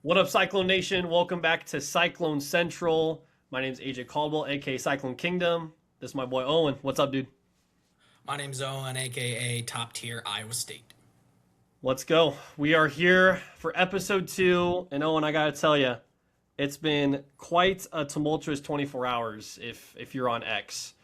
What up, Cyclone Nation? Welcome back to Cyclone Central. My name is AJ Caldwell, aka Cyclone Kingdom. This is my boy Owen. What's up, dude? My name's Owen, aka Top Tier Iowa State. Let's go. We are here for episode 2, and Owen, I gotta tell you, it's been quite a tumultuous 24 hours if you're on X,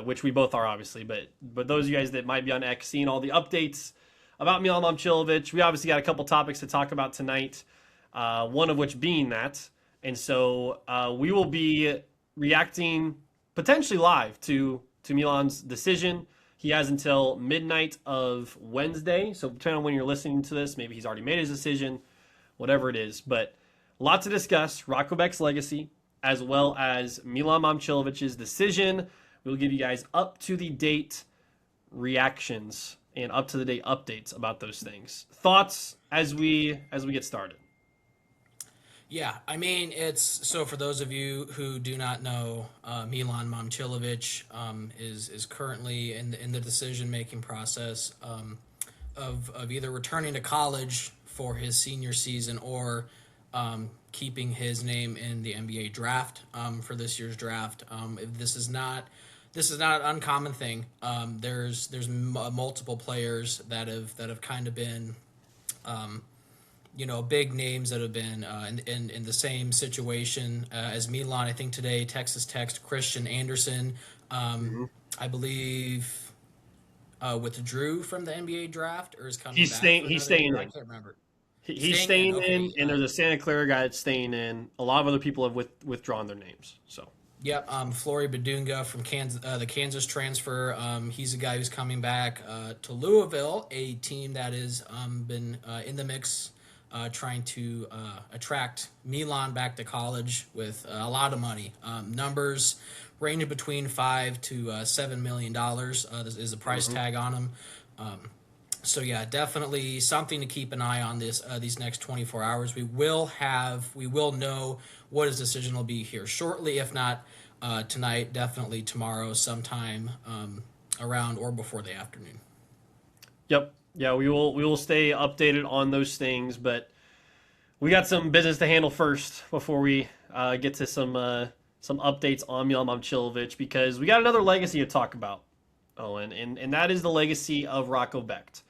which we both are, obviously. But those of you guys that might be on X, seeing all the updates about Milan Momcilovic, we obviously got a couple topics to talk about tonight. One of which being that. And so we will be reacting potentially live to Milan's decision. He has until midnight of Wednesday. So depending on when you're listening to this, maybe he's already made his decision, whatever it is. But a lot to discuss. Rocco Becht's legacy, as well as Milan Momcilovic's decision. We'll give you guys up to the date reactions and up to the date updates about those things. Thoughts as we get started. Yeah, I mean, it's so for those of you who do not know, Milan Momcilovic is currently in the decision making process of either returning to college for his senior season or keeping his name in the NBA draft for this year's draft. This is not an uncommon thing. There's multiple players that have kind of been big names that have been in the same situation as Milan. I think today Texas Tech Christian Anderson, Mm-hmm. I believe, withdrew from the NBA draft or is coming He's back staying. for He's another staying year. I in. can't remember. He's Staying in, staying in, okay. and there's a Santa Clara guy that's staying in. A lot of other people have withdrawn their names. So Yep, Flory Badunga from Kansas, the Kansas transfer. He's a guy who's coming back to Louisville, a team that has been in the mix, trying to attract Milan back to college with a lot of money. Numbers ranging between $5 to $7 million is the price hmm tag on him. So yeah, definitely something to keep an eye on this these next 24 hours. We will know what his decision will be here shortly, if not tonight, definitely tomorrow, sometime around or before the afternoon. yep, yeah, we will stay updated on those things, but we got some business to handle first before we get to some updates on Milan Momcilovic because we got another legacy to talk about, Owen, and that is the legacy of Rocco Becht.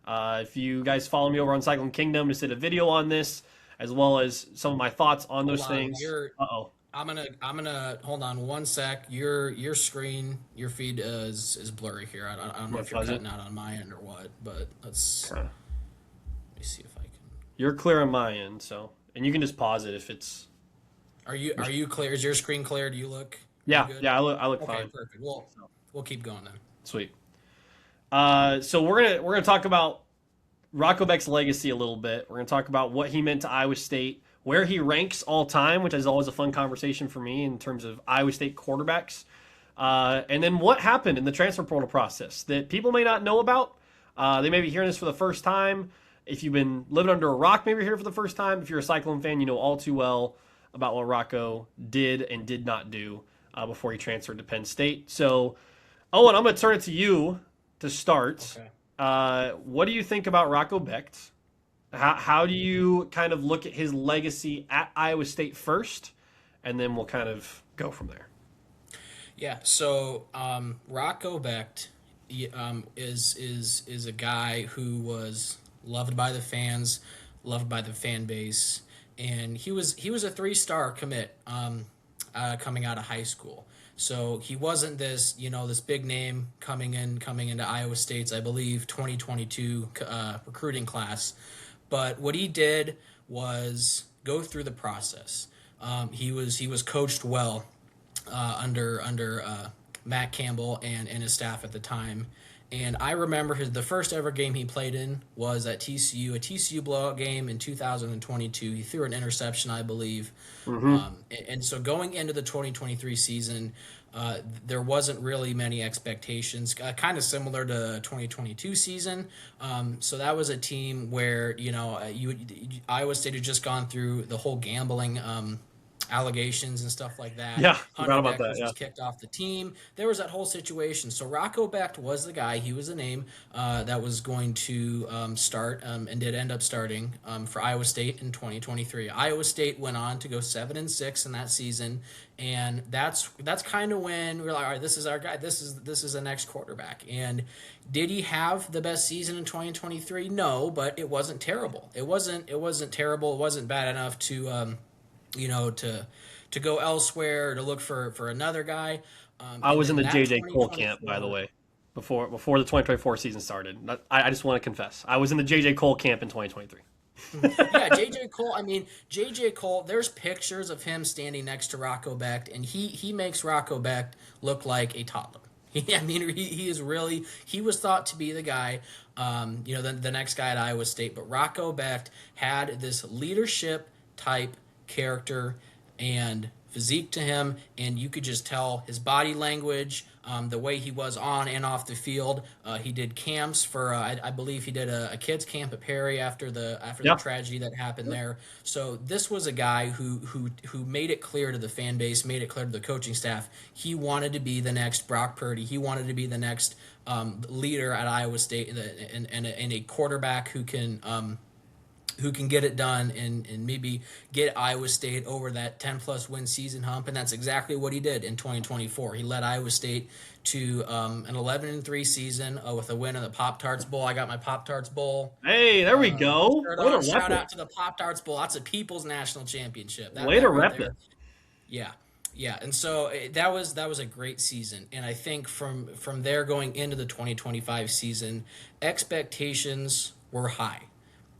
If you guys follow me over on Cycling Kingdom, just did a video on this, as well as some of my thoughts on Hold those on, things. you're Uh-oh. I'm gonna hold on one sec. Your screen, your feed is blurry here. I don't know My if you're fuzz it. cutting out on my end or what, but Okay. let me see if I can. You're clear on my end, so and you can just pause it if it's. Are you clear? Is your screen clear? Do you Yeah, good? yeah, I look Okay, fine. perfect. We'll keep going then. Sweet. So we're gonna talk about Rocco Becht's legacy a little bit. We're gonna talk about what he meant to Iowa State, where he ranks all time, which is always a fun conversation for me in terms of Iowa State quarterbacks, and then what happened in the transfer portal process that people may not know about. They may be hearing this for the first time. If you've been living under a rock, maybe you're here for the first time. If you're a Cyclone fan, you know all too well about what Rocco did and did not do before he transferred to Penn State. So, Owen, I'm going to turn it to you to start. Okay. What do you think about Rocco Becht? How do you kind of look at his legacy at Iowa State first, and then we'll kind of go from there. Yeah. So Rocco Becht is a guy who was loved by the fans, loved by the fan base, and he was a 3-star commit coming out of high school. So he wasn't this big name coming into Iowa State's, I believe, 2022 recruiting class. But what he did was go through the process. He was coached well under Matt Campbell and his staff at the time. And I remember the first ever game he played in was at TCU, a TCU blowout game in 2022. He threw an interception, I believe. Mm-hmm. And so going into the 2023 season, there wasn't really many expectations, kind of similar to 2022 season. So that was a team where Iowa State had just gone through the whole gambling allegations and stuff like that. Yeah, Hunter forgot about that. Beckers Yeah. was kicked off the team. There was that whole situation. So Rocco Becht was the guy. He was the name that was going to start and did end up starting for Iowa State in 2023. Iowa State went on to go 7-6 in that season, and that's kind of when we're like, all right, this is our guy. This is the next quarterback. And did he have the best season in 2023? No, but it wasn't terrible. It wasn't terrible. It wasn't bad enough to to go elsewhere, to look for another guy. I And was in then the that JJ Cole camp, by the 2024, way, before the 2024 season started. I just want to confess, I was in the JJ Cole camp in 2023. yeah, JJ Cole. I mean, JJ Cole. There's pictures of him standing next to Rocco Becht, and he makes Rocco Becht look like a toddler. I mean, he is really, he was thought to be the guy, the next guy at Iowa State. But Rocco Becht had this leadership type character and physique to him, and you could just tell his body language, the way he was on and off the field. He did camps for, I believe he did a kids camp at Perry after the Yeah. tragedy that happened there. So this was a guy who made it clear to the fan base, made it clear to the coaching staff, he wanted to be the next Brock Purdy. He wanted to be the next leader at Iowa State, and a quarterback who can get it done and maybe get Iowa State over that 10-plus win season hump, and that's exactly what he did in 2024. He led Iowa State to an 11-3 season with a win in the Pop-Tarts Bowl. I got my Pop-Tarts Bowl. Hey, there we go. Shout out to the Pop-Tarts Bowl. That's a People's National Championship. Way to rep it. Yeah. Yeah, and so that was a great season, and I think from there going into the 2025 season, expectations were high.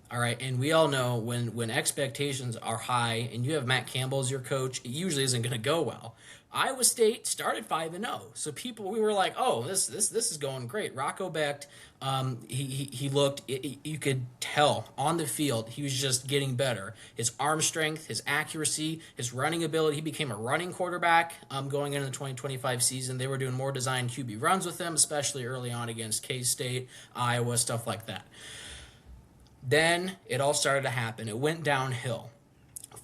All right, and we all know when expectations are high and you have Matt Campbell as your coach, it usually isn't going to go well. Iowa State started 5-0, so we were like, oh, this is going great. Rocco Becht, he looked, you could tell on the field he was just getting better. His arm strength, his accuracy, his running ability. He became a running quarterback going into the 2025 season. They were doing more design QB runs with him, especially early on against K-State, Iowa, stuff like that. Then it all started to happen. It went downhill.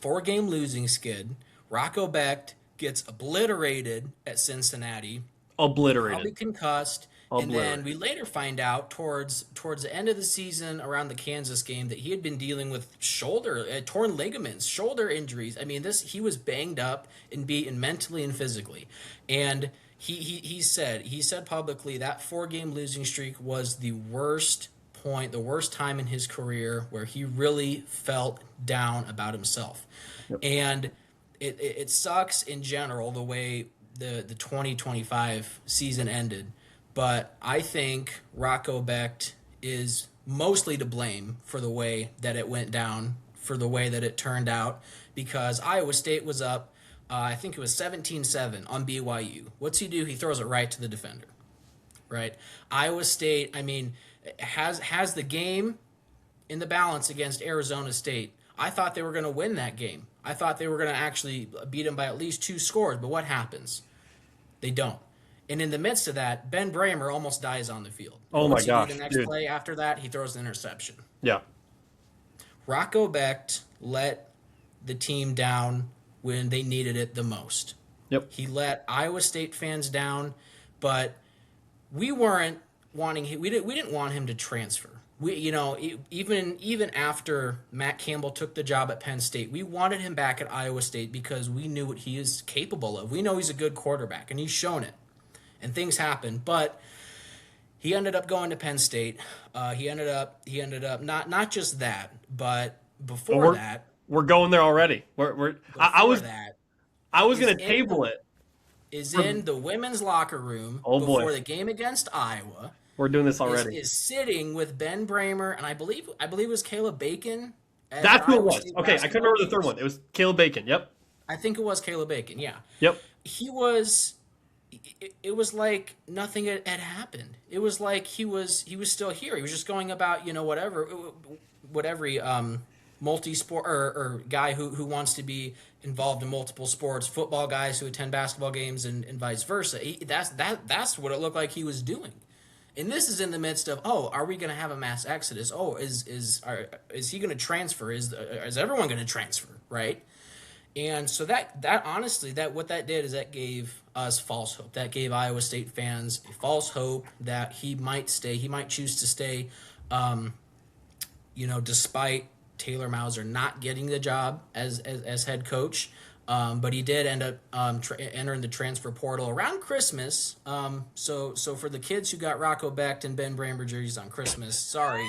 4-game losing skid. Rocco Becht gets obliterated at Cincinnati. Obliterated. Probably concussed. And then we later find out towards the end of the season, around the Kansas game, that he had been dealing with torn ligaments, shoulder injuries. I mean, he was banged up and beaten mentally and physically. And he said publicly that 4-game losing streak was the worst time in his career where he really felt down about himself. Yep. And it sucks in general the way the 2025 season ended, but I think Rocco Becht is mostly to blame for the way that it went down, for the way that it turned out, because Iowa State was up, I think it was 17-7 on BYU. What's he do? He throws it right to the defender, right? Iowa State, I mean, has the game in the balance against Arizona State. I thought they were going to win that game. I thought they were going to actually beat them by at least 2 scores, but what happens? They don't. And in the midst of that, Ben Bramer almost dies on the field. Oh my gosh, the next play after that, he throws the interception. Yeah. Rocco Becht let the team down when they needed it the most. Yep. He let Iowa State fans down, but we weren't we didn't want him to transfer. Even after Matt Campbell took the job at Penn State, we wanted him back at Iowa State because we knew what he is capable of. We know he's a good quarterback, and he's shown it. And things happen, but he ended up going to Penn State. He ended up not just that, but before that, we're going there already. I was going to table it. Is in the women's locker room before the game against Iowa. We're doing this already. Is sitting with Ben Bramer, and I believe it was Caleb Bacon. That's who it was. Okay, I couldn't remember the third one. It was Caleb Bacon. Yep. I think it was Caleb Bacon. Yeah. Yep. He was. It was like nothing had happened. It was like he was still here. He was just going about what every multi-sport or guy who wants to be involved in multiple sports, football guys who attend basketball games and vice versa. That's what it looked like he was doing. And this is in the midst of, are we going to have a mass exodus? Is he going to transfer? Is everyone going to transfer, right? And so that honestly, that what that did is that gave us false hope. That gave Iowa State fans a false hope that he might stay. He might choose to stay, despite Taylor Mauser not getting the job as head coach. But he did end up entering the transfer portal around Christmas. So for the kids who got Rocco Becht and Ben Bramber jerseys on Christmas, sorry,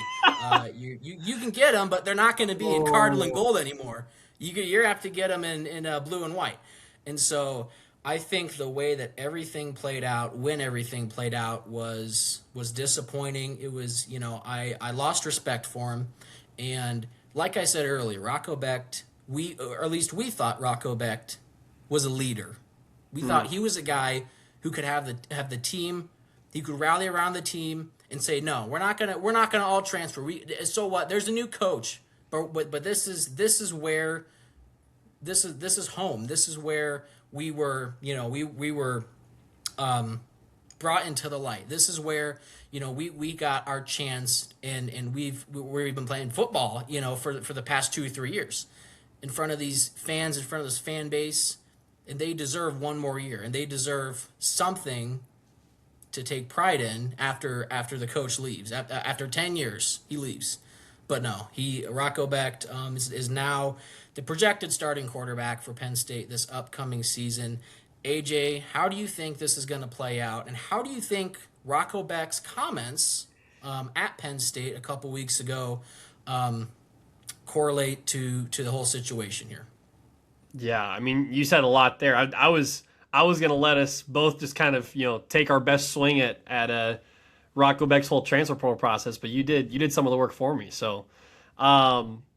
you can get them, but they're not going to be in cardinal and gold anymore. You have to get them in blue and white. And so I think the way that everything played out, when everything played out, was disappointing. It was, I lost respect for him. And like I said earlier, Rocco Becht, or at least we thought Rocco Becht was a leader. We thought he was a guy who could have the team. He could rally around the team and say, "No, we're not gonna all transfer. So what? There's a new coach, but this is where this is home. This is where we were. We were brought into the light. This is where we got our chance, and we've been playing football, for the past 2 or 3 years." In front of these fans, in front of this fan base, and they deserve one more year, and they deserve something to take pride in after the coach leaves. After 10 years, he leaves. But no, Rocco Becht is now the projected starting quarterback for Penn State this upcoming season. AJ, how do you think this is going to play out, and how do you think Rocco Becht's comments at Penn State a couple weeks ago correlate to the whole situation here? Yeah, I mean, you said a lot there. I was going to let us both just kind of take our best swing at Rocco Becht's whole transfer portal process, but you did some of the work for me. So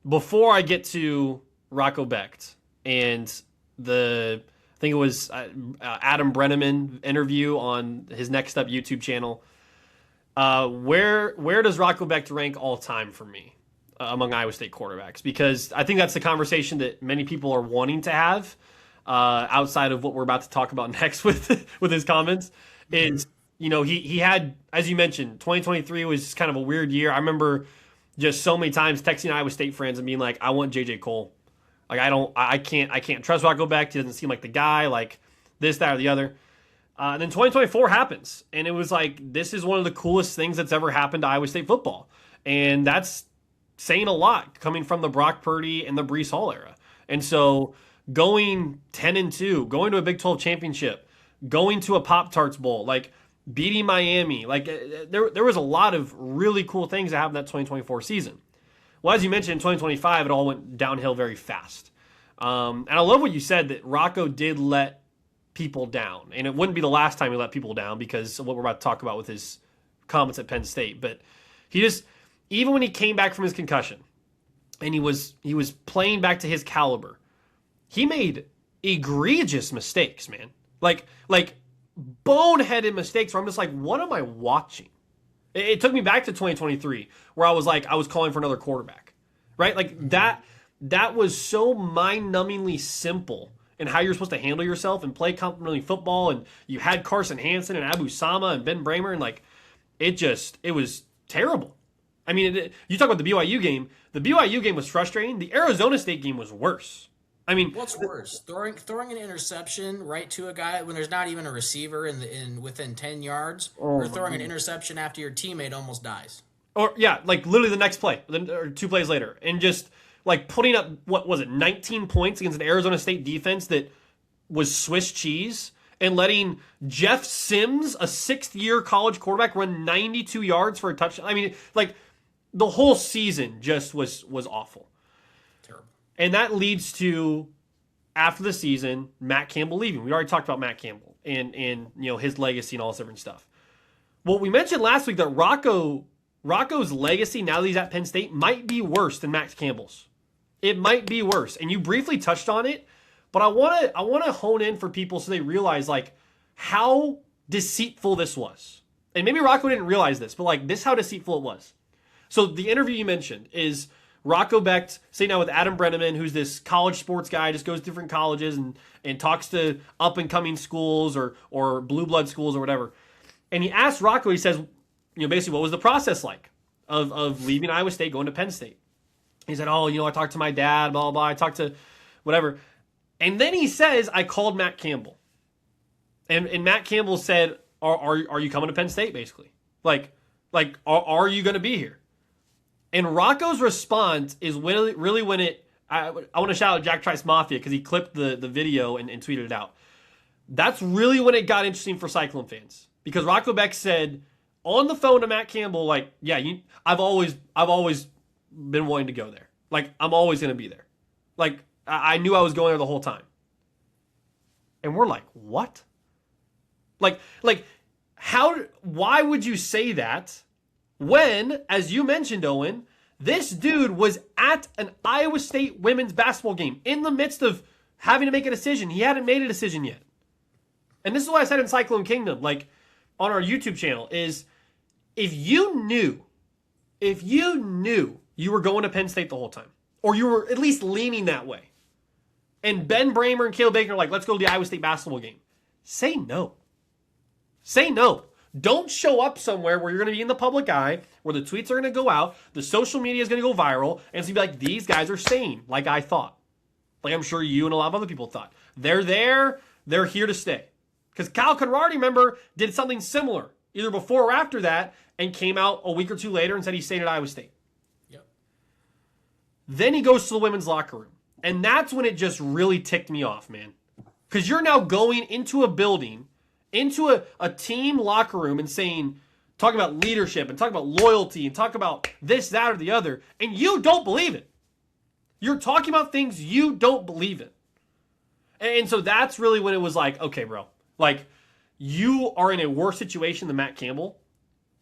before I get to Rocco Becht and I think it was Adam Brenneman interview on his Next Up YouTube channel, where does Rocco Becht rank all time for me among Iowa State quarterbacks? Because I think that's the conversation that many people are wanting to have outside of what we're about to talk about next with his comments. Is he had, as you mentioned, 2023 was kind of a weird year. I remember just so many times texting Iowa State friends and being like, I want JJ Cole. Like I can't trust Rocco Becht. He doesn't seem like the guy, like this, that, or the other. And then 2024 happens, and it was like, this is one of the coolest things that's ever happened to Iowa State football. And that's saying a lot coming from the Brock Purdy and the Breece Hall era. And so going 10-2, going to a Big 12 championship, going to a Pop-Tarts Bowl, like beating Miami, like there was a lot of really cool things that happened that 2024 season. Well, as you mentioned, in 2025, it all went downhill very fast. And I love what you said, that Rocco did let people down. And it wouldn't be the last time he let people down, because of what we're about to talk about with his comments at Penn State. But he just, even when he came back from his concussion and he was playing back to his caliber, he made egregious mistakes, man. Like boneheaded mistakes where I'm just like, what am I watching? It took me back to 2023 where I was calling for another quarterback, right? Like that was so mind-numbingly simple in how you're supposed to handle yourself and play complementary football. And you had Carson Hansen and Abu Sama and Ben Bramer, and like it was terrible. I mean, you talk about the BYU game. The BYU game was frustrating. The Arizona State game was worse. I mean, what's worse, throwing an interception right to a guy when there's not even a receiver in within 10 yards, or throwing an interception after your teammate almost dies, or like literally the next play or 2 plays later, and just like putting up, what was it, 19 points against an Arizona State defense that was Swiss cheese, and letting Jeff Sims, a 6th-year college quarterback, run 92 yards for a touchdown. I mean, like the whole season just was awful. And that leads to, after the season, Matt Campbell leaving. We already talked about Matt Campbell and his legacy and all this different stuff. Well, we mentioned last week that Rocco's legacy, now that he's at Penn State, might be worse than Matt Campbell's. It might be worse. And you briefly touched on it, but I want to hone in for people so they realize like how deceitful this was. And maybe Rocco didn't realize this, but like this is how deceitful it was. So the interview you mentioned is Rocco Becht sitting down with Adam Brenneman, who's this college sports guy, just goes to different colleges and talks to up-and-coming schools or blue blood schools or whatever. And he asked Rocco, he says, basically, what was the process like of leaving Iowa State, going to Penn State? He said, I talked to my dad, blah, blah, blah. I talked to whatever. And then he says, I called Matt Campbell. And Matt Campbell said, are you coming to Penn State, basically? Like are you going to be here? And Rocco's response is really when it... I want to shout out Jack Trice Mafia because he clipped the video and tweeted it out. That's really when it got interesting for Cyclone fans. Because Rocco Becht said on the phone to Matt Campbell, like, yeah, I've always been wanting to go there. Like, I'm always going to be there. Like, I knew I was going there the whole time. And we're like, what? Like, why would you say that when, as you mentioned, Owen, this dude was at an Iowa State women's basketball game in the midst of having to make a decision. He hadn't made a decision yet. And this is what I said in Cyclone Kingdom, like on our YouTube channel, is if you knew you were going to Penn State the whole time, or you were at least leaning that way, and Ben Bramer and Caleb Baker are like, let's go to the Iowa State basketball game, say no. Say no. Don't show up somewhere where you're going to be in the public eye, where the tweets are going to go out, the social media is going to go viral, and it's going to be like, these guys are sane, like I thought. Like I'm sure you and a lot of other people thought. They're there, they're here to stay. Because Kyle Conradi, remember, did something similar, either before or after that, and came out a week or two later and said he stayed at Iowa State. Yep. Then he goes to the women's locker room. And that's when it just really ticked me off, man. Because you're now going into a building, into a team locker room and talking about leadership and talking about loyalty and talk about this, that, or the other, and you don't believe it. You're talking about things you don't believe in. And so that's really when it was like, okay, bro, like you are in a worse situation than Matt Campbell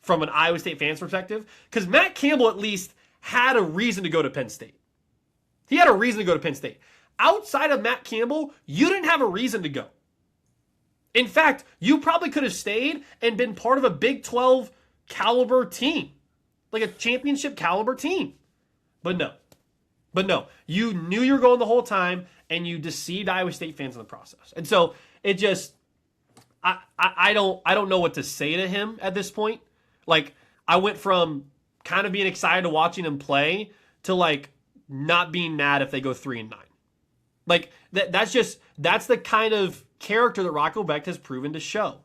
from an Iowa State fan's perspective, because Matt Campbell at least had a reason to go to Penn State. He had a reason to go to Penn State. Outside of Matt Campbell, you didn't have a reason to go. In fact, you probably could have stayed and been part of a Big 12 caliber team, like a championship caliber team. But no, you knew you were going the whole time, and you deceived Iowa State fans in the process. And so it just, I don't know what to say to him at this point. Like I went from kind of being excited to watching him play to like not being mad if they go 3-9. Like that's the kind of character that Rocco Becht has proven to show.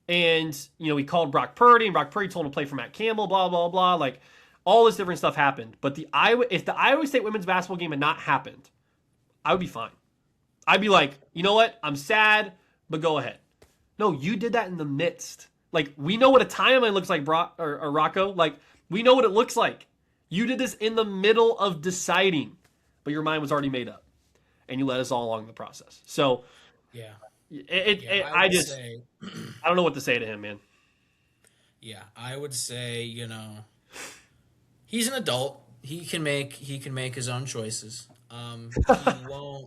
And, he called Brock Purdy, and Brock Purdy told him to play for Matt Campbell, blah, blah, blah. Like, all this different stuff happened. But if the Iowa State women's basketball game had not happened, I would be fine. I'd be like, you know what? I'm sad, but go ahead. No, you did that in the midst. Like, we know what a timeline looks like, or Rocco. Like, we know what it looks like. You did this in the middle of deciding, but your mind was already made up. And you led us all along the process. So, yeah. I don't know what to say to him, man. Yeah, I would say, he's an adult. He can make his own choices.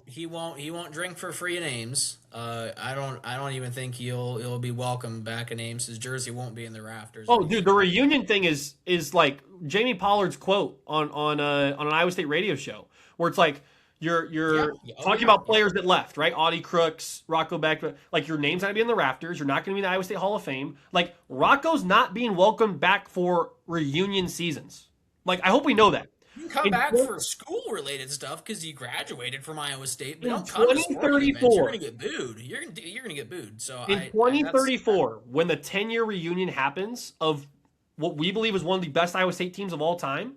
He won't drink for free at Ames. I don't even think he'll be welcome back at Ames. His jersey won't be in the rafters. Oh, dude, the reunion thing is like Jamie Pollard's quote on an Iowa State radio show, where it's like, You're talking about players that left, right? Audie Crooks, Rocco Becht. Like, your name's not going to be in the rafters. You're not going to be in the Iowa State Hall of Fame. Like, Rocco's not being welcomed back for reunion seasons. Like, I hope we know that. You can come back for school-related stuff because you graduated from Iowa State. But don't come to 2034, you're going to get booed. You're going to get booed. So in 2034, when the 10-year reunion happens of what we believe is one of the best Iowa State teams of all time,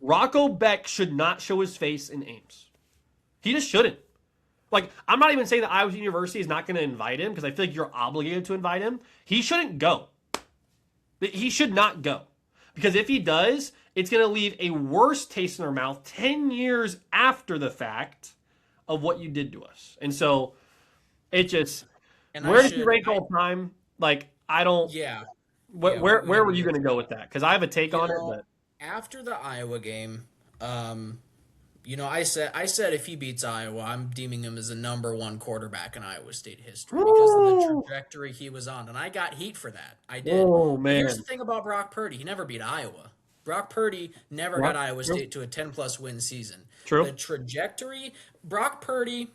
Rocco Becht should not show his face in Ames. He just shouldn't. Like, I'm not even saying that Iowa University is not going to invite him, because I feel like you're obligated to invite him. He shouldn't go. He should not go. Because if he does, it's going to leave a worse taste in our mouth 10 years after the fact of what you did to us. And so, it just... where did you rank all time? Like, I don't... Yeah. Where were you going to go with that? Because I have a take on it, but... After the Iowa game, I said if he beats Iowa, I'm deeming him as the number one quarterback in Iowa State history because of the trajectory he was on. And I got heat for that. I did. Oh, man. Here's the thing about Brock Purdy. He never beat Iowa. Brock Purdy never got Iowa State to a 10-plus win season. True. The trajectory, Brock Purdy,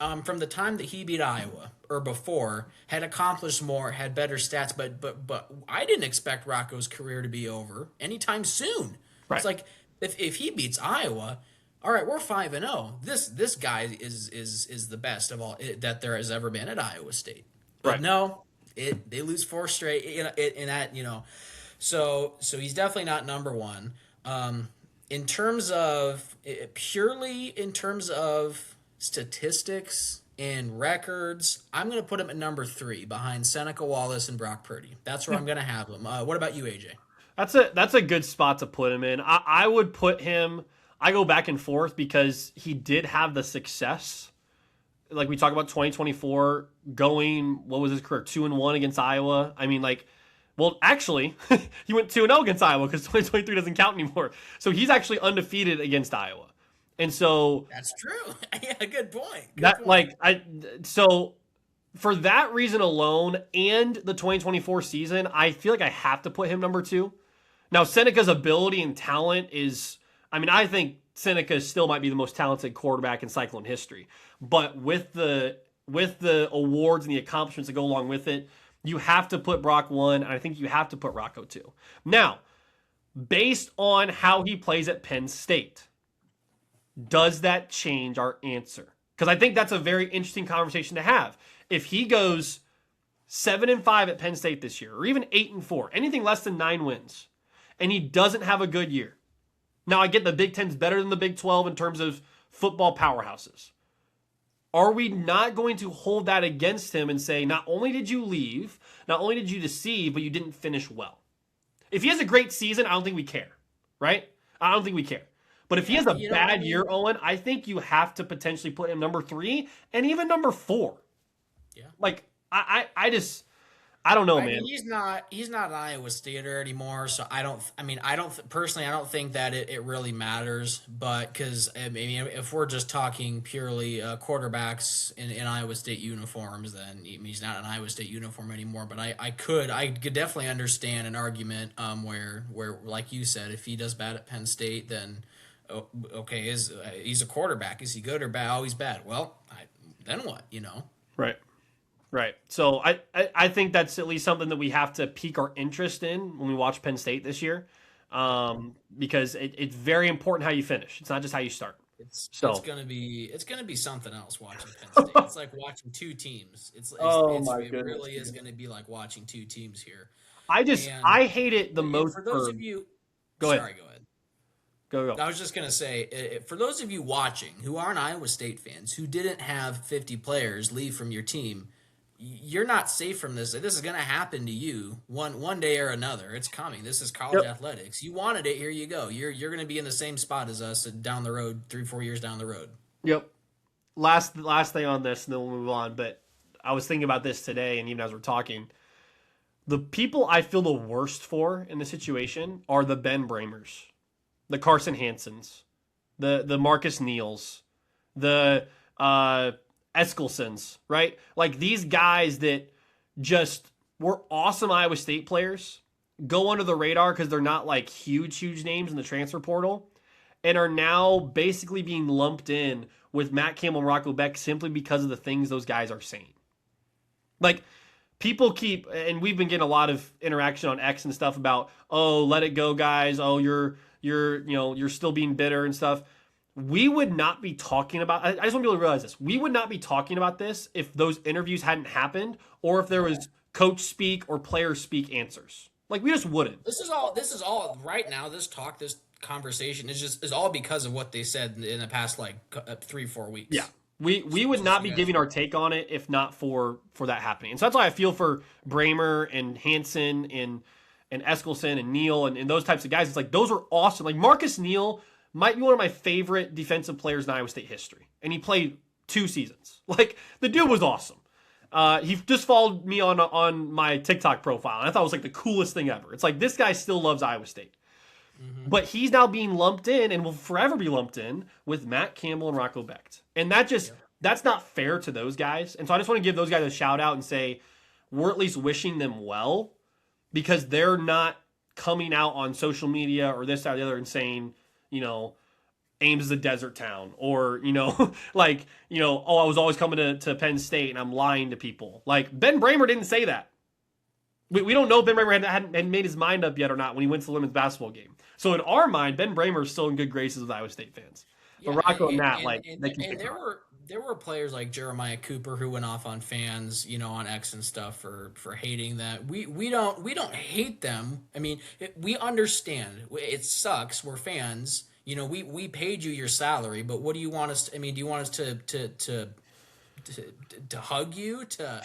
from the time that he beat Iowa or before, had accomplished more, had better stats, but I didn't expect Rocco's career to be over anytime soon. Right. It's like if he beats Iowa, all right, we're 5-0. This guy is the best of all that there has ever been at Iowa State. But Right. no, they lose four straight. In that, so he's definitely not number one. In terms of purely in terms of statistics and records, I'm going to put him at number 3 behind Seneca Wallace and Brock Purdy. That's where Yeah. I'm going to have him. What about you, AJ? That's a good spot to put him in. I would put him. I go back and forth because he did have the success. Like we talk about 2024 going, what was his career? 2-1 against Iowa. I mean, like, well, actually, he went 2-0 against Iowa because 2023 doesn't count anymore. So he's actually undefeated against Iowa. And so That's true. Yeah, good point. so for that reason alone and the 2024 season, I feel like I have to put him number 2. Now, Seneca's ability and talent is, I mean, I think Seneca still might be the most talented quarterback in Cyclone history. But with the awards and the accomplishments that go along with it, you have to put Brock 1, and I think you have to put Rocco 2. Now, based on how he plays at Penn State, does that change our answer? Because I think that's a very interesting conversation to have. If he goes 7-5 at Penn State this year, or even 8-4, anything less than 9 wins, and he doesn't have a good year. Now, I get the Big Ten's better than the Big 12 in terms of football powerhouses. Are we not going to hold that against him and say, not only did you leave, not only did you deceive, but you didn't finish well? If he has a great season, I don't think we care, right? I don't think we care. But if he has a bad year, Owen, I think you have to potentially put him number 3 and even number 4. Yeah. Like, I don't know, I man. mean, he's not an Iowa Stater anymore, so I don't personally, I don't think that it really matters. But because I mean, if we're just talking purely quarterbacks in Iowa State uniforms, then he's not an Iowa State uniform anymore. But I could definitely understand an argument where like you said, if he does bad at Penn State, then okay, he's a quarterback. Is he good or bad? Oh, he's bad. Well, then what? Right. Right. So I think that's at least something that we have to pique our interest in when we watch Penn State this year, because it's very important how you finish. It's not just how you start. It's So gonna be something else watching Penn State. It's like watching two teams. It really is gonna be like watching two teams here. And I hate it the most. For those of you, Go ahead. sorry, go ahead. Go. I was just gonna say, for those of you watching who aren't Iowa State fans, who didn't have 50 players leave from your team, you're not safe from this. This is going to happen to you one day or another. It's coming. This is college athletics. You wanted it. Here you go. You're going to be in the same spot as us down the road, 3-4 years down the road. Yep. Last thing on this, and then we'll move on. But I was thinking about this today, and even as we're talking, the people I feel the worst for in the situation are the Ben Bramers, the Carson Hansons, the Marcus Neals, the Eskilsons, right? Like these guys that just were awesome Iowa State players, go under the radar because they're not like huge names in the transfer portal, and are now basically being lumped in with Matt Campbell and Rocco Becht simply because of the things those guys are saying. Like people keep, and we've been getting a lot of interaction on X and stuff about, oh, let it go, guys. Oh, you're still being bitter and stuff. We would not be talking about, I just want people to realize this. We would not be talking about this if those interviews hadn't happened or if there was coach speak or player speak answers. Like we just wouldn't. This is all right now. This conversation is all because of what they said in the past, like 3-4 weeks. Yeah. We would not be giving our take on it if not for that happening. And so that's why I feel for Bramer and Hansen and Eskilson and Neal and those types of guys. It's like, those are awesome. Like Marcus Neal might be one of my favorite defensive players in Iowa State history. And he played 2 seasons. Like, the dude was awesome. He just followed me on my TikTok profile. And I thought it was like the coolest thing ever. It's like, this guy still loves Iowa State. Mm-hmm. But he's now being lumped in and will forever be lumped in with Matt Campbell and Rocco Becht. And that's not fair to those guys. And so I just want to give those guys a shout out and say, we're at least wishing them well because they're not coming out on social media or this, that, or the other and saying, Ames is a desert town, or, oh, I was always coming to Penn State and I'm lying to people. Like, Ben Bramer didn't say that. We don't know if Ben Bramer hadn't made his mind up yet or not when he went to the women's basketball game. So in our mind, Ben Bramer is still in good graces with Iowa State fans. But Yeah, Rocco and Matt, like, they can and pick up. there were players like Jeremiah Cooper who went off on fans, on X and stuff for hating that. We don't hate them. I mean, we understand. It sucks. We're fans. We paid you your salary, but what do you want us to, I mean, do you want us to hug you, to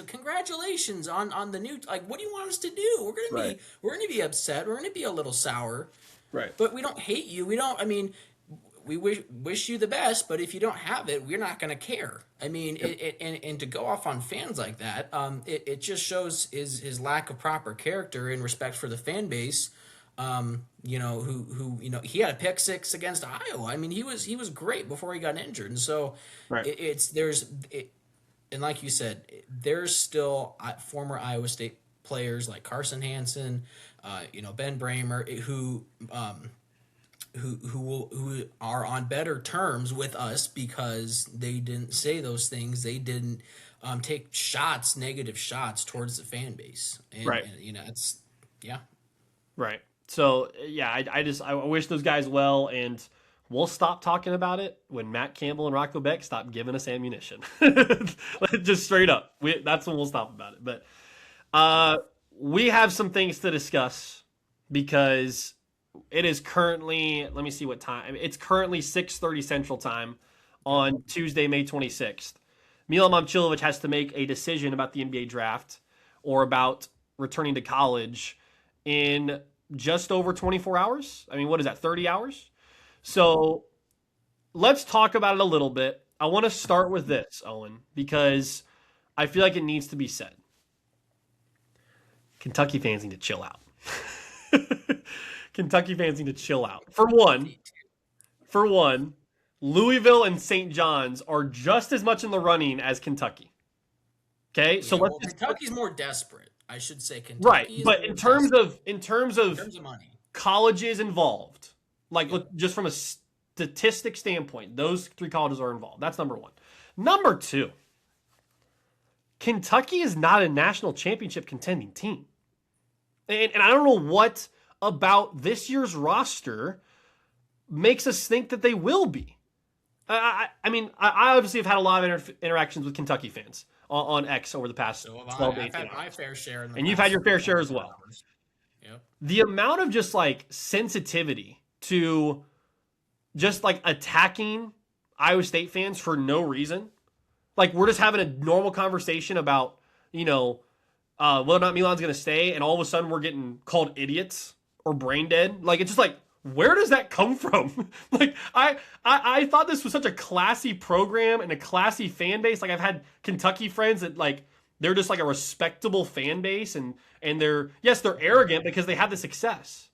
congratulations on the new, like, what do you want us to do? Right. We're gonna be upset, we're gonna be a little sour, Right. but we don't hate you. We don't, I mean, we wish you the best, but if you don't have it, we're not going to care. I mean, and to go off on fans like that, it just shows his lack of proper character and respect for the fan base. He had a pick six against Iowa. I mean, he was great before he got injured, and so Right. and like you said, there's still former Iowa State players like Carson Hansen, Ben Bramer, who are on better terms with us because they didn't say those things. They didn't take negative shots towards the fan base. Right. And it's, yeah. Right. So yeah, I wish those guys well, and we'll stop talking about it when Matt Campbell and Rocco Becht stop giving us ammunition. Just straight up. That's when we'll stop about it. But we have some things to discuss because it is currently, let me see what time. It's currently 6:30 Central Time on Tuesday, May 26th. Milan Momcilovic has to make a decision about the NBA draft or about returning to college in just over 24 hours. I mean, what is that, 30 hours? So let's talk about it a little bit. I want to start with this, Owen, because I feel like it needs to be said. Kentucky fans need to chill out. Kentucky fans need to chill out. For one, Louisville and St. John's are just as much in the running as Kentucky. Okay, so Kentucky's more desperate. I should say Kentucky. Right, but in terms of money, colleges involved, like just from a statistic standpoint, those three colleges are involved. That's number one. Number two, Kentucky is not a national championship contending team, and I don't know what about this year's roster makes us think that they will be. I mean, I obviously have had a lot of interactions with Kentucky fans on X over the past 12 to 18 I've had hours. my fair share. And you've had your fair share as well. Yep. The amount of just like sensitivity to just like attacking Iowa State fans for no reason. Like we're just having a normal conversation about, whether or not Milan's going to stay, and all of a sudden we're getting called idiots or brain dead. Like, it's just like, where does that come from? Like, I thought this was such a classy program and a classy fan base. Like, I've had Kentucky friends that, like, they're just like a respectable fan base, and they're arrogant because they have the success.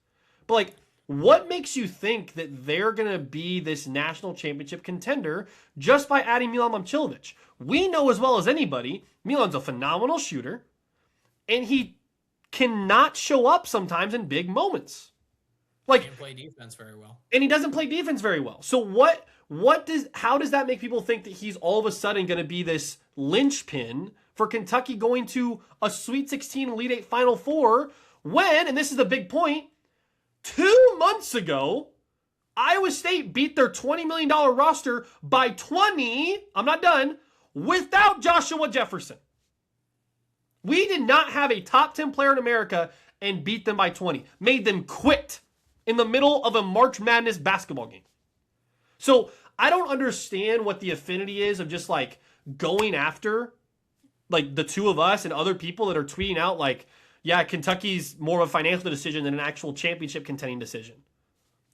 But, like, what makes you think that they're going to be this national championship contender just by adding Milan Momcilovic? We know as well as anybody, Milan's a phenomenal shooter, and he cannot show up sometimes in big moments. Like, he can't play defense very well. And he doesn't play defense very well. So how does that make people think that he's all of a sudden going to be this linchpin for Kentucky going to a Sweet 16 Elite 8 Final Four when, and this is the big point, 2 months ago, Iowa State beat their $20 million roster by 20, I'm not done, without Joshua Jefferson. We did not have a top 10 player in America and beat them by 20. Made them quit in the middle of a March Madness basketball game. So I don't understand what the affinity is of just like going after like the two of us and other people that are tweeting out like, yeah, Kentucky's more of a financial decision than an actual championship contending decision.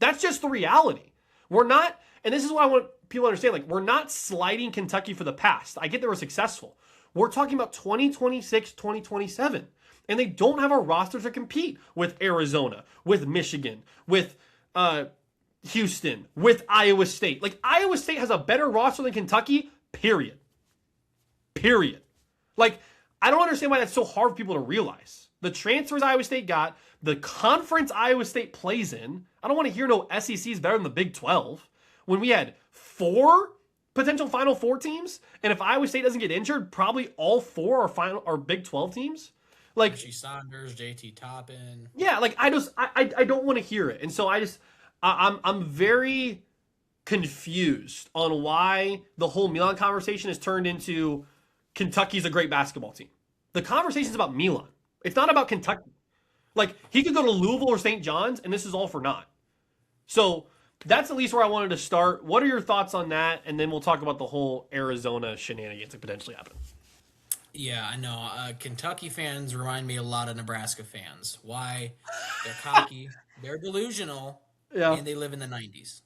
That's just the reality. We're not, and this is what I want people to understand, like we're not slighting Kentucky for the past. I get they were successful. We're talking about 2026, 2027. And they don't have a roster to compete with Arizona, with Michigan, with Houston, with Iowa State. Like, Iowa State has a better roster than Kentucky, period. Period. Like, I don't understand why that's so hard for people to realize. The transfers Iowa State got, the conference Iowa State plays in, I don't want to hear no SEC is better than the Big 12. When we had 4 potential Final Four teams, and if Iowa State doesn't get injured, probably all 4 are Big 12 teams. Like Richie Saunders, JT Toppin. Yeah, like I don't want to hear it. And so I'm very confused on why the whole Milan conversation has turned into Kentucky's a great basketball team. The conversation's about Milan. It's not about Kentucky. Like, he could go to Louisville or St. John's, and this is all for naught. So that's at least where I wanted to start. What are your thoughts on that? And then we'll talk about the whole Arizona shenanigans that potentially happen. Yeah, I know. Kentucky fans remind me a lot of Nebraska fans. Why? They're cocky, they're delusional, Yeah. and they live in the 90s.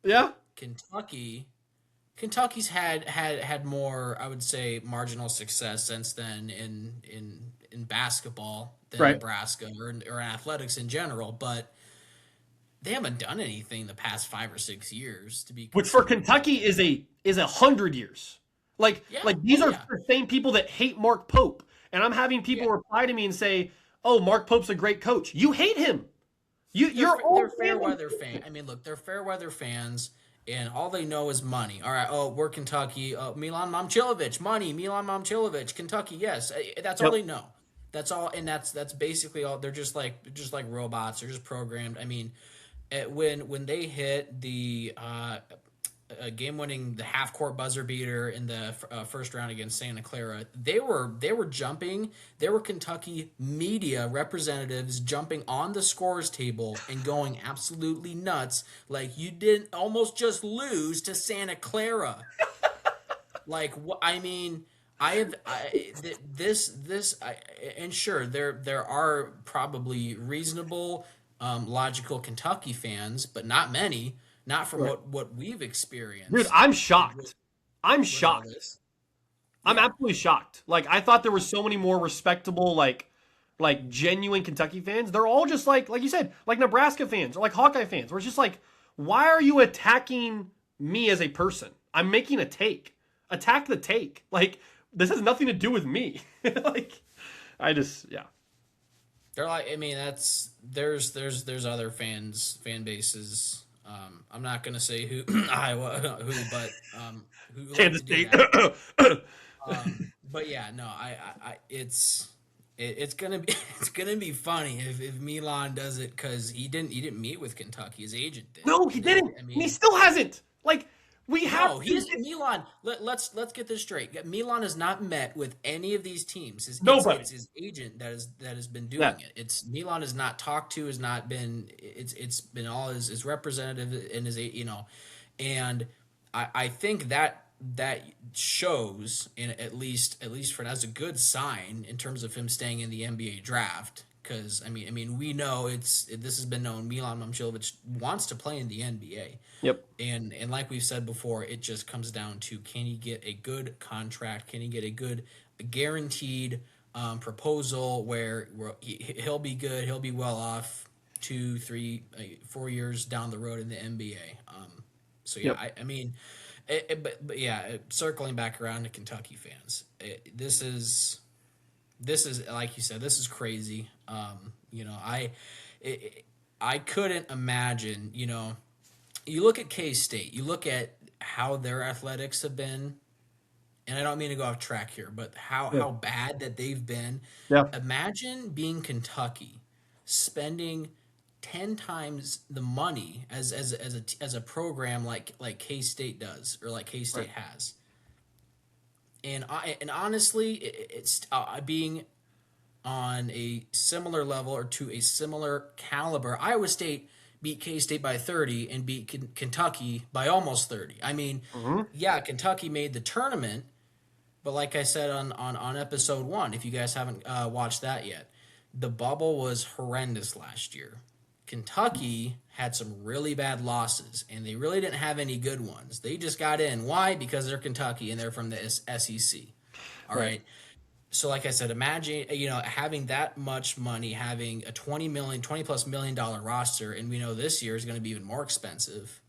Yeah. Kentucky's had more, I would say, marginal success since then in basketball than Right. Nebraska or in athletics in general, but they haven't done anything the past 5 or 6 years to be. Which for Kentucky is a 100 years. Like these are the same people that hate Mark Pope, and I'm having people reply to me and say, "Oh, Mark Pope's a great coach." You hate him. They're fair weather fans. I mean, look, they're fair weather fans, and all they know is money. All right, oh, we're Kentucky. Milan Momcilovic, money. Milan Momcilovic, Kentucky. Yes, that's all they know. That's all, and that's basically all. They're just like robots. They're just programmed. I mean, when they hit the game-winning, the half-court buzzer beater in the first round against Santa Clara, they were jumping. There were Kentucky media representatives jumping on the scores table and going absolutely nuts, like, you didn't almost just lose to Santa Clara. Like, I mean, and sure, there are probably reasonable, logical Kentucky fans, but not many. Not from what we've experienced. Dude, I'm shocked. I'm shocked. I'm absolutely shocked. Like, I thought there were so many more respectable, like genuine Kentucky fans. They're all just like you said, like Nebraska fans or like Hawkeye fans. Where it's just like, why are you attacking me as a person? I'm making a take. Attack the take. Like, this has nothing to do with me. Like, They're like, I mean, there's other fan bases. I'm not gonna say who Iowa but who Kansas State. But yeah, no, it's gonna be funny if Milan does it, because he didn't meet with Kentucky. His agent did. No, he didn't. I mean, he still hasn't. Like, Milan. Let's get this straight. Milan has not met with any of these teams. It's his agent that has been doing it. It's Milan has not talked to, has not been. It's been all his representative and his, and I think that shows, in at least for as a good sign in terms of him staying in the NBA draft. Because I mean, we know this has been known. Milan Momcilovic wants to play in the NBA. Yep. And like we've said before, it just comes down to, can he get a good contract? Can he get a good guaranteed proposal where he'll be good, he'll be well off 2, 3, 4 years down the road in the NBA. So yeah, yep. I mean, but yeah, circling back around to Kentucky fans, this is like you said, this is crazy. I couldn't imagine. You look at K-State, you look at how their athletics have been, and I don't mean to go off track here, but how bad that they've been. Yeah. Imagine being Kentucky, spending 10 times the money as a program like K-State does, or like K-State has. And honestly, it's being on a similar level or to a similar caliber. Iowa State beat K-State by 30 and beat Kentucky by almost 30. I mean, yeah, Kentucky made the tournament, but like I said on episode 1, if you guys haven't watched that yet, the bubble was horrendous last year. Kentucky had some really bad losses, and they really didn't have any good ones. They just got in. Why? Because they're Kentucky, and they're from the SEC. All right. So like I said, imagine, having that much money, having a $20+ million roster, and we know this year is going to be even more expensive,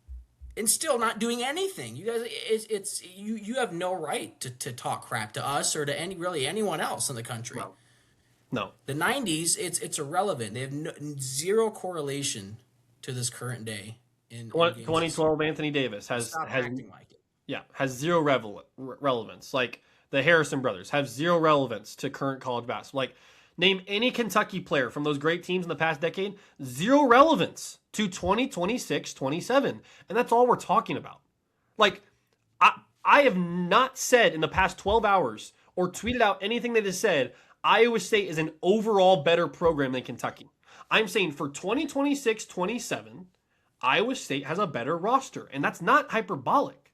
and still not doing anything. You guys, you have no right to talk crap to us or to anyone else in the country. No. The 90s, it's irrelevant. They have zero correlation to this current day. In 2012, Anthony Davis has acting like it. Yeah, has zero relevance. Like, the Harrison brothers have zero relevance to current college basketball. Like, Name any Kentucky player from those great teams in the past decade. Zero relevance to 2026, 27. And that's all we're talking about. Like, I have not said in the past 12 hours or tweeted out anything that has said Iowa State is an overall better program than Kentucky. I'm saying for 2026, 27, Iowa State has a better roster. And that's not hyperbolic.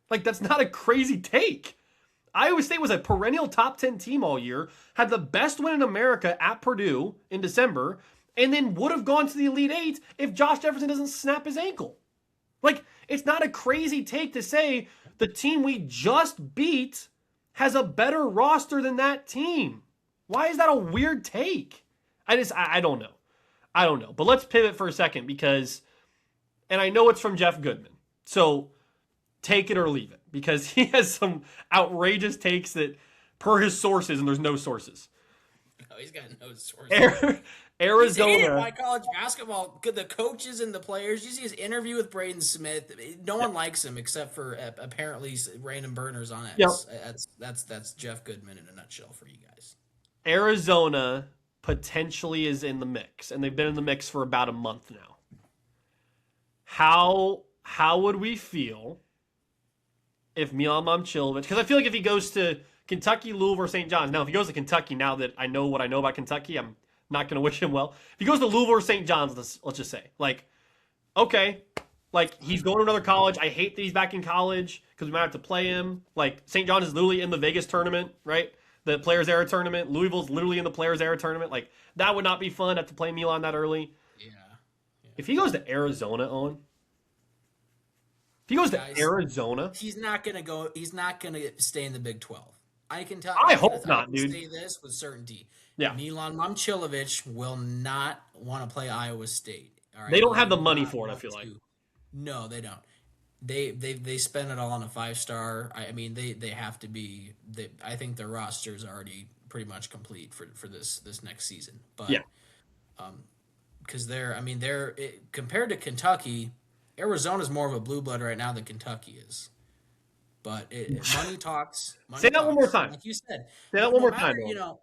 Like, that's not a crazy take. Iowa State was a perennial top 10 team all year, had the best win in America at Purdue in December, and then would have gone to the Elite Eight if Josh Jefferson doesn't snap his ankle. Like, it's not a crazy take to say the team we just beat has a better roster than that team. Why is that a weird take? I don't know. I don't know. But let's pivot for a second because, and I know it's from Jeff Goodman, so take it or leave it because he has some outrageous takes that, per his sources, and there's no sources. No, he's got no sources. Arizona. He's hated by college basketball. The coaches and the players. You see his interview with Braden Smith. No one likes him except for apparently random burners on X. Yep. That's Jeff Goodman in a nutshell for you guys. Arizona potentially is in the mix, and they've been in the mix for about a month now. How would we feel if Milan Momcilovic, because I feel like if he goes to Kentucky, Louisville, or St. John's, now if he goes to Kentucky, now that I know what I know about Kentucky, I'm not going to wish him well. If he goes to Louisville or St. John's, let's just say, like, okay, like, he's going to another college. I hate that he's back in college because we might have to play him. Like, St. John's is literally in the Vegas tournament, right? The Players Era tournament. Louisville's literally in the Players Era tournament. Like, that would not be fun to have to play Milan that early. Yeah. If he goes to Arizona, Owen, if he goes to Arizona, he's not gonna go. He's not gonna stay in the Big 12. I can tell. I hope not, dude. Say this with certainty. Yeah, Milan Momcilovic will not want to play Iowa State. All right? They don't have the money for it. I feel like. No, they don't. They spend it all on a 5-star. I mean, they have to be. I think their roster is already pretty much complete for this next season. But yeah, because compared to Kentucky. Arizona's more of a blue blood right now than Kentucky is. But money talks. Say that one more time. Like you said. Say that one more time. You know,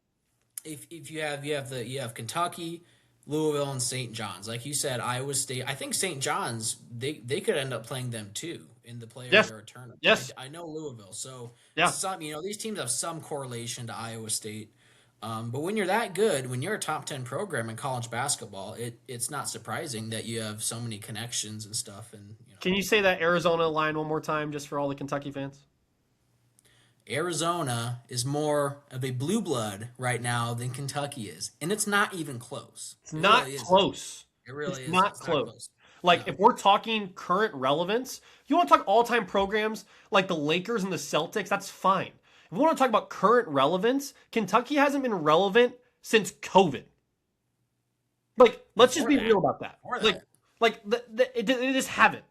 if you have Kentucky, Louisville, and St. John's. Like you said, Iowa State. I think St. John's they could end up playing them too in the Players Era tournament. Yes. I know Louisville. So yeah. These teams have some correlation to Iowa State. But when you're that good, when you're a top 10 program in college basketball, it's not surprising that you have so many connections and stuff. And Can you say that Arizona line one more time just for all the Kentucky fans? Arizona is more of a blue blood right now than Kentucky is. And it's not even close. It's not close. It really is. Not close. Like, if we're talking current relevance, if you want to talk all-time programs like the Lakers and the Celtics, that's fine. If we want to talk about current relevance, Kentucky hasn't been relevant since COVID. Like, let's just be real about that. They just haven't.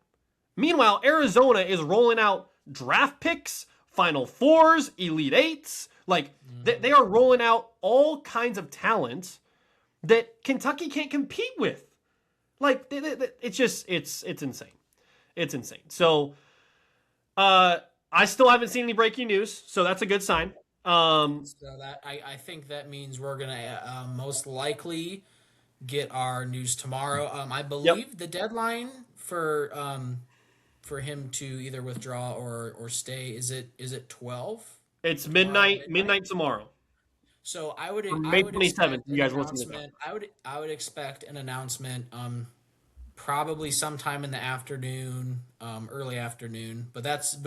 Meanwhile, Arizona is rolling out draft picks, Final Fours, Elite Eights. Like, they are rolling out all kinds of talent that Kentucky can't compete with. Like, it's just, it's insane. It's insane. So, I still haven't seen any breaking news, so that's a good sign. So that I think that means we're gonna most likely get our news tomorrow. I believe the deadline for him to either withdraw or stay is it 12? It's midnight tomorrow. So I would May 27th. You guys listen to that. I would expect an announcement. Probably sometime in the afternoon, early afternoon. But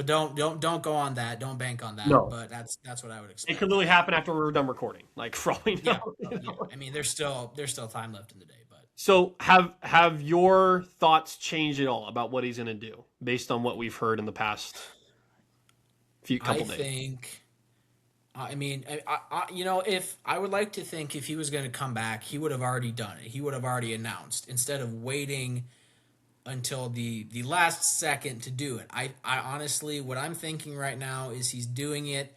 don't go on that. Don't bank on that. No. But that's what I would expect. It could literally happen after we're done recording. Like, for all we know. Yeah. I mean, there's still time left in the day. But so have your thoughts changed at all about what he's going to do based on what we've heard in the past couple days? If I would like to think if he was going to come back, he would have already done it. He would have already announced instead of waiting until the last second to do it. I honestly, what I'm thinking right now is he's doing it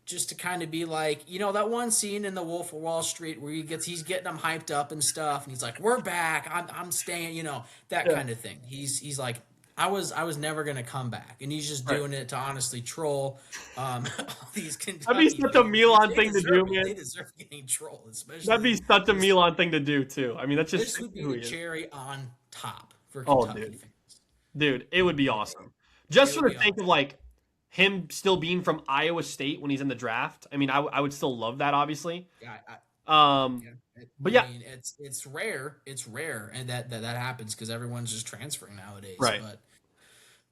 just to kind of be like, that one scene in The Wolf of Wall Street where he's getting them hyped up and stuff, and he's like, "We're back. I'm staying." That kind of thing. He's like, I was never gonna come back, and he's just doing it to honestly troll all these That'd be Kentucky such a fans. Milan thing to do, They man. deserve getting trolled, That'd be especially such a this. Milan thing to do too. I mean, that's just This would be who the he is. cherry on top for Oh, Kentucky fans. dude, it would be awesome. It Just would for be the sake of awesome. like him still being from Iowa State when he's in the draft. I mean, I would still love that, obviously. Yeah, Um, yeah. but I yeah, mean, it's rare. It's rare, and that happens because everyone's just transferring nowadays. right. But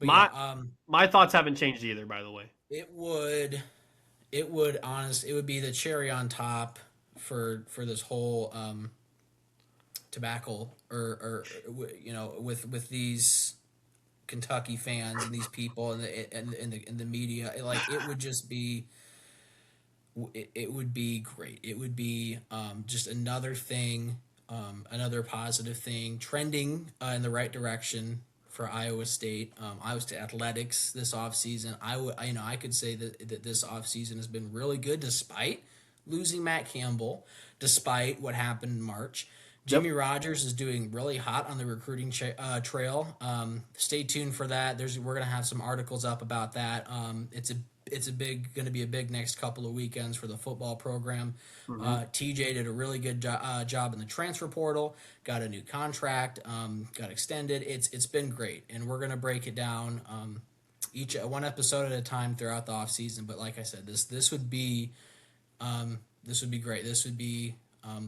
yeah, My my thoughts haven't changed either, by the way. it would it would be the cherry on top for this whole tobacco with these Kentucky fans and these people and the media. Like it would just be it would be great. It would be just another thing, another positive thing, trending in the right direction for Iowa State. Iowa State athletics this offseason. I could say that this offseason has been really good despite losing Matt Campbell, despite what happened in March. Yep. Jimmy Rogers is doing really hot on the recruiting trail. Stay tuned for that. We're gonna have some articles up about that. It's going to be a big next couple of weekends for the football program. TJ did a really good job in the transfer portal. Got a new contract. Got extended. It's been great, and we're gonna break it down each one episode at a time throughout the off season. But like I said, this would be great. This would be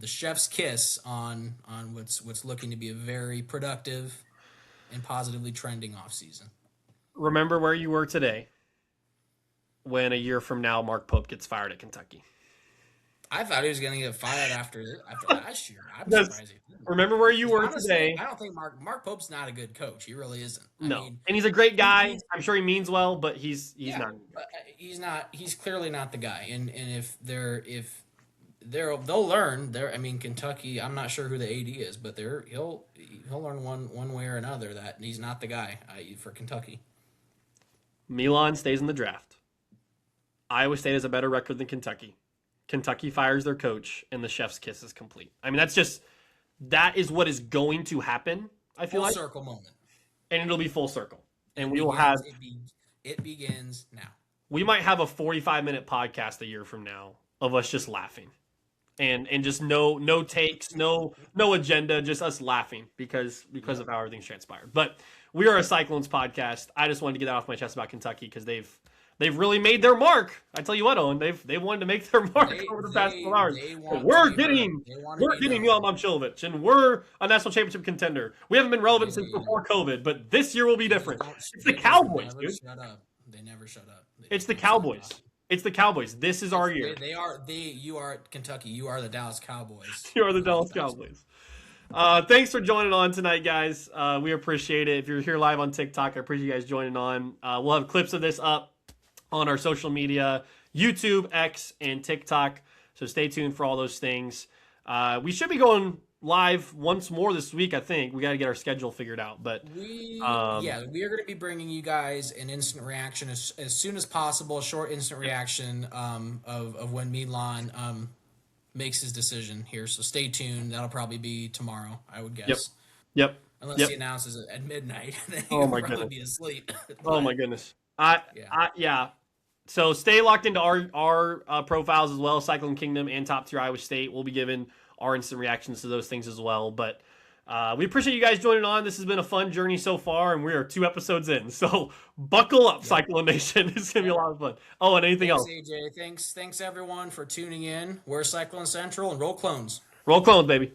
the chef's kiss on what's looking to be a very productive and positively trending off season. Remember where you were today when a year from now Mark Pope gets fired at Kentucky. I thought he was going to get fired after last year. I'm Yes. surprised he didn't. Remember where you were Honestly, today. I don't think Mark Pope's not a good coach. He really isn't. No, I mean, and he's a great guy. I'm sure he means well, but he's not. but he's not. He's clearly not the guy. And if they'll learn. I mean, Kentucky. I'm not sure who the AD is, but he'll learn one way or another that he's not the guy for Kentucky. Milan stays in the draft. Iowa State has a better record than Kentucky. Kentucky fires their coach, and the chef's kiss is complete. I mean, that is what is going to happen, I feel Full like. circle moment. And it'll be full circle. And we will have... It begins now. We might have a 45-minute podcast a year from now of us just laughing. And just no takes, no agenda, just us laughing because of how everything's transpired. But we are a Cyclones podcast. I just wanted to get that off my chest about Kentucky because they've really made their mark. I tell you what, Owen, they've wanted to make their mark over the past 12 hours. We're getting Milan Momcilovic, and we're a national championship contender. We haven't been relevant since before COVID, but this year will be different. It's the Cowboys, dude. They never shut up. It's the Cowboys. It's the Cowboys. This is our year. You are Kentucky. You are the Dallas Cowboys. You are the Dallas Cowboys. Thanks for joining on tonight, guys. We appreciate it. If you're here live on TikTok, I appreciate you guys joining on. We'll have clips of this up on our social media, YouTube, X, and TikTok. So stay tuned for all those things. We should be going live once more this week, I think. We got to get our schedule figured out. But we are going to be bringing you guys an instant reaction as soon as possible, a short instant reaction of when Milan makes his decision here. So stay tuned. That'll probably be tomorrow, I would guess. Yep. Unless he announces it at midnight. Then Oh my probably goodness. be asleep. Oh my goodness. Yeah. So stay locked into our profiles as well, Cyclone Kingdom and Top Tier Iowa State. We'll be giving our instant reactions to those things as well. But we appreciate you guys joining on. This has been a fun journey so far, and we are 2 episodes in. So buckle up, Cyclone Nation. It's going to be a lot of fun. Oh, and anything else? AJ. Thanks everyone for tuning in. We're Cyclone Central, and roll clones. Roll clones, baby.